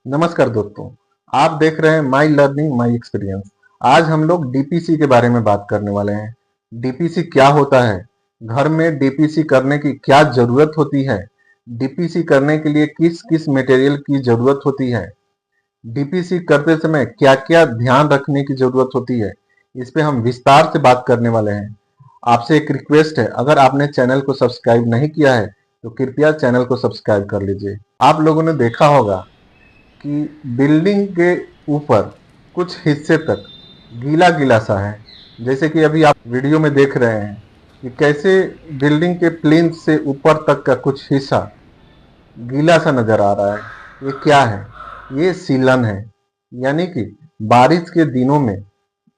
नमस्कार दोस्तों, आप देख रहे हैं माई लर्निंग माई एक्सपीरियंस। आज हम लोग डीपीसी के बारे में बात करने वाले हैं। डीपीसी क्या होता है, घर में डीपीसी करने की क्या जरूरत होती है, डीपीसी करने के लिए किस किस मटेरियल की जरूरत होती है, डीपीसी करते समय क्या क्या ध्यान रखने की जरूरत होती है, इस पे हम विस्तार से बात करने वाले हैं। आपसे एक रिक्वेस्ट है, अगर आपने चैनल को सब्सक्राइब नहीं किया है तो कृपया चैनल को सब्सक्राइब कर लीजिए। आप लोगों ने देखा होगा कि बिल्डिंग के ऊपर कुछ हिस्से तक गीला गीला सा है। जैसे कि अभी आप वीडियो में देख रहे हैं कि कैसे बिल्डिंग के प्लिंथ से ऊपर तक का कुछ हिस्सा गीला सा नजर आ रहा है। ये क्या है? ये सीलन है। यानी कि बारिश के दिनों में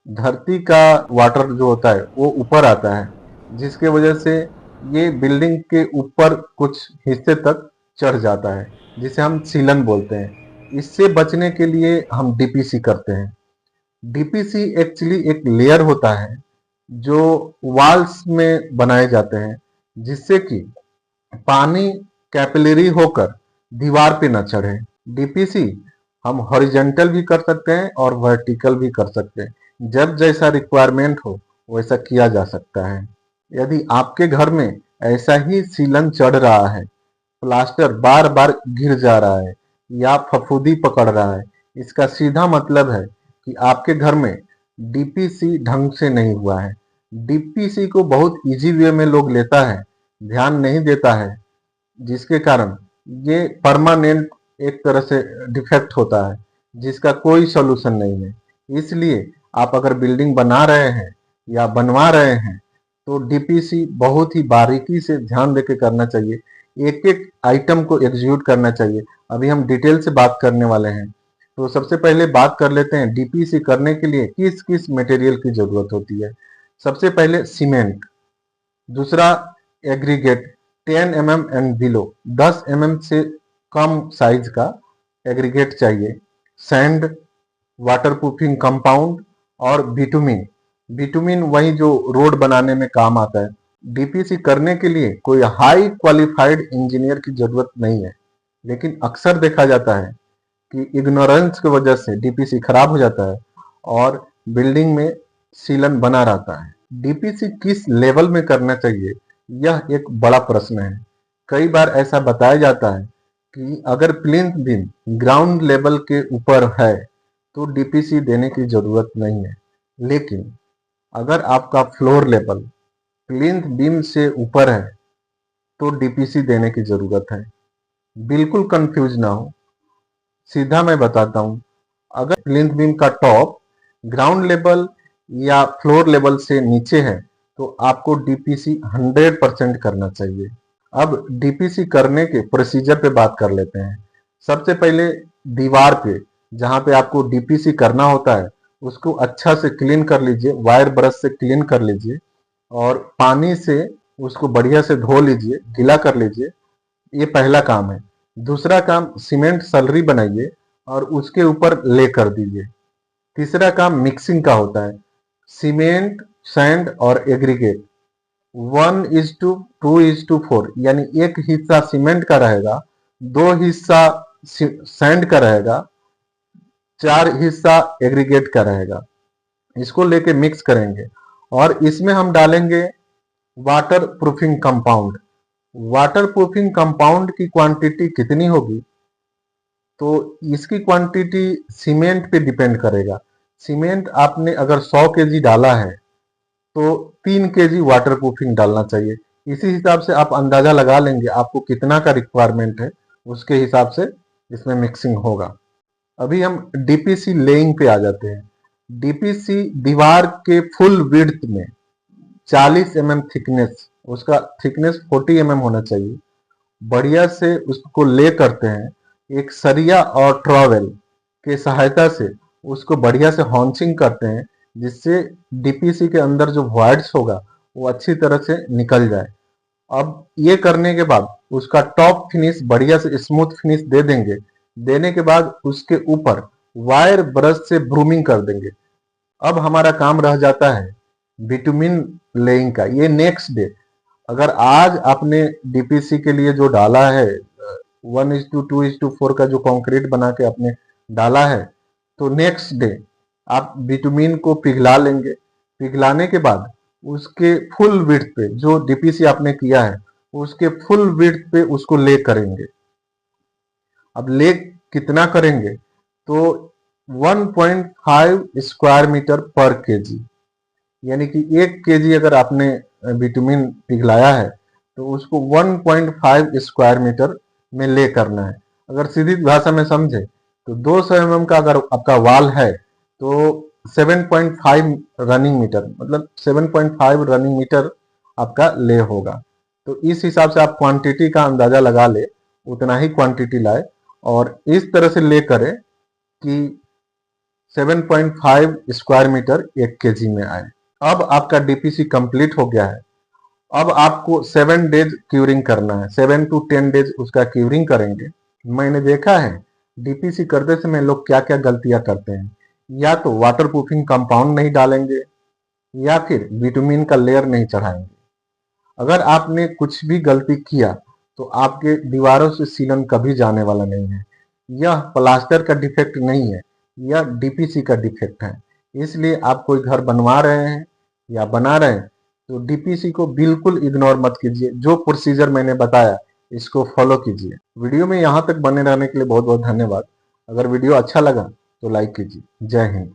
धरती का वाटर जो होता है वो ऊपर आता है, जिसके वजह से ये बिल्डिंग के ऊपर कुछ हिस्से तक चढ़ जाता है, जिसे हम सीलन बोलते हैं। इससे बचने के लिए हम डीपीसी करते हैं। डीपीसी एक्चुअली एक लेयर होता है जो वॉल्स में बनाए जाते हैं, जिससे कि पानी कैपिलरी होकर दीवार पे न चढ़े। डीपीसी हम हॉरिजॉन्टल भी कर सकते हैं और वर्टिकल भी कर सकते हैं। जब जैसा रिक्वायरमेंट हो वैसा किया जा सकता है। यदि आपके घर में ऐसा ही सीलन चढ़ रहा है, प्लास्टर बार बार गिर जा रहा है या फफूंदी पकड़ रहा है, इसका सीधा मतलब है कि आपके घर में डीपीसी ढंग से नहीं हुआ है। डीपीसी को बहुत इजी वे में लोग लेता है, ध्यान नहीं देता है, जिसके कारण ये परमानेंट एक तरह से डिफेक्ट होता है, जिसका कोई सॉल्यूशन नहीं है। इसलिए आप अगर बिल्डिंग बना रहे हैं या बनवा रहे हैं तो डीपीसी बहुत ही बारीकी से ध्यान देके करना चाहिए। एक एक आइटम को एग्जीक्यूट करना चाहिए। अभी हम डिटेल से बात करने वाले हैं। तो सबसे पहले बात कर लेते हैं डीपीसी करने के लिए किस किस मटेरियल की जरूरत होती है। सबसे पहले सीमेंट, दूसरा aggregate 10 mm and below, 10 mm से कम साइज का एग्रीगेट चाहिए। सैंड, वाटरप्रूफिंग कंपाउंड और बिटुमिन। बिटुमिन वही जो रोड बनाने में काम आता है। डीपीसी करने के लिए कोई हाई क्वालिफाइड इंजीनियर की जरूरत नहीं है, लेकिन अक्सर देखा जाता है कि इग्नोरेंस की वजह से डीपीसी खराब हो जाता है और बिल्डिंग में सीलन बना रहता है। डीपीसी किस लेवल में करना चाहिए, यह एक बड़ा प्रश्न है। कई बार ऐसा बताया जाता है कि अगर प्लिंथ बीम ग्राउंड लेवल के ऊपर है तो डीपीसी देने की जरूरत नहीं है, लेकिन अगर आपका फ्लोर लेवल प्लिंथ बीम से ऊपर है तो डीपीसी देने की जरूरत है। बिल्कुल कंफ्यूज ना हो, सीधा मैं बताता हूं। अगर प्लिंथ बीम का टॉप ग्राउंड लेवल या फ्लोर लेवल से नीचे है तो आपको डीपीसी 100% करना चाहिए। अब डीपीसी करने के प्रोसीजर पे बात कर लेते हैं। सबसे पहले दीवार पे जहां पे आपको डीपीसी करना होता है उसको अच्छा से क्लीन कर लीजिए, वायर ब्रश से क्लीन कर लीजिए और पानी से उसको बढ़िया से धो लीजिए, गीला कर लीजिए। ये पहला काम है। दूसरा काम, सीमेंट सलरी बनाइए और उसके ऊपर ले कर दीजिए। तीसरा काम मिक्सिंग का होता है। सीमेंट, सैंड और एग्रीगेट 1:2:4, यानी एक हिस्सा सीमेंट का रहेगा, 2 हिस्सा सैंड का रहेगा, 4 हिस्सा एग्रीगेट का रहेगा। इसको लेके मिक्स करेंगे और इसमें हम डालेंगे water proofing compound. Water proofing compound की क्वांटिटी कितनी होगी तो इसकी क्वांटिटी सीमेंट पे डिपेंड करेगा। सीमेंट आपने अगर 100 केजी डाला है तो 3 केजी वाटर प्रूफिंग डालना चाहिए। इसी हिसाब से आप अंदाजा लगा लेंगे आपको कितना का रिक्वायरमेंट है, उसके हिसाब से इसमें मिक्सिंग होगा। अभी हम डीपीसी लेइंग पे आ जाते हैं। डीपीसी दीवार के फुल विड्थ में 40 mm थिकनेस, उसका थिकनेस 40 mm होना चाहिए। बढ़िया से उसको ले करते हैं, एक सरिया और ट्रॉवेल के सहायता से उसको बढ़िया से हॉन्चिंग करते हैं, जिससे डीपीसी के अंदर जो वॉइड्स होगा वो अच्छी तरह से निकल जाए। अब ये करने के बाद उसका टॉप फिनिश बढ़िया से स्मूथ फिनिश दे देंगे। देने के बाद उसके ऊपर वायर ब्रश से ब्रूमिंग कर देंगे। अब हमारा काम रह जाता है बिटुमिन लेइंग का। ये नेक्स्ट डे, अगर आज आपने डीपीसी के लिए जो डाला है 1:2:4 का जो कंक्रीट बना के आपने डाला है, तो नेक्स्ट डे आप बिटुमिन को पिघला लेंगे। पिघलाने के बाद उसके फुल विड्थ पे जो डीपीसी आपने किया है उसके फुल विड्थ पे उसको ले करेंगे। अब ले कितना करेंगे, तो 1.5 स्क्वायर मीटर पर केजी, यानी कि 1 केजी अगर आपने बिटुमिन पिघलाया है तो उसको 1.5 स्क्वायर मीटर में ले करना है। अगर सीधी भाषा में समझे तो 200 mm का अगर आपका वाल है तो 7.5 रनिंग मीटर, मतलब 7.5 रनिंग मीटर आपका ले होगा। तो इस हिसाब से आप क्वांटिटी का अंदाजा लगा ले, उतना ही क्वांटिटी लाए और इस तरह से ले करें कि 7.5 स्क्वायर मीटर 1 केजी में आए। अब आपका डीपीसी कंप्लीट हो गया है। अब आपको 7 डेज क्यूरिंग करना है, 7 to 10 डेज उसका क्यूरिंग करेंगे। मैंने देखा है डीपीसी करते समय लोग क्या क्या गलतियां करते हैं, या तो वाटर प्रूफिंग कंपाउंड नहीं डालेंगे या फिर बिटुमिन का लेयर नहीं चढ़ाएंगे। अगर आपने कुछ भी गलती किया तो आपके दीवारों से सीलन कभी जाने वाला नहीं है। यह प्लास्टर का डिफेक्ट नहीं है, यह डीपीसी का डिफेक्ट है। इसलिए आप कोई घर बनवा रहे हैं या बना रहे हैं तो डीपीसी को बिल्कुल इग्नोर मत कीजिए। जो प्रोसीजर मैंने बताया इसको फॉलो कीजिए। वीडियो में यहाँ तक बने रहने के लिए बहुत बहुत धन्यवाद। अगर वीडियो अच्छा लगा तो लाइक कीजिए। जय हिंद।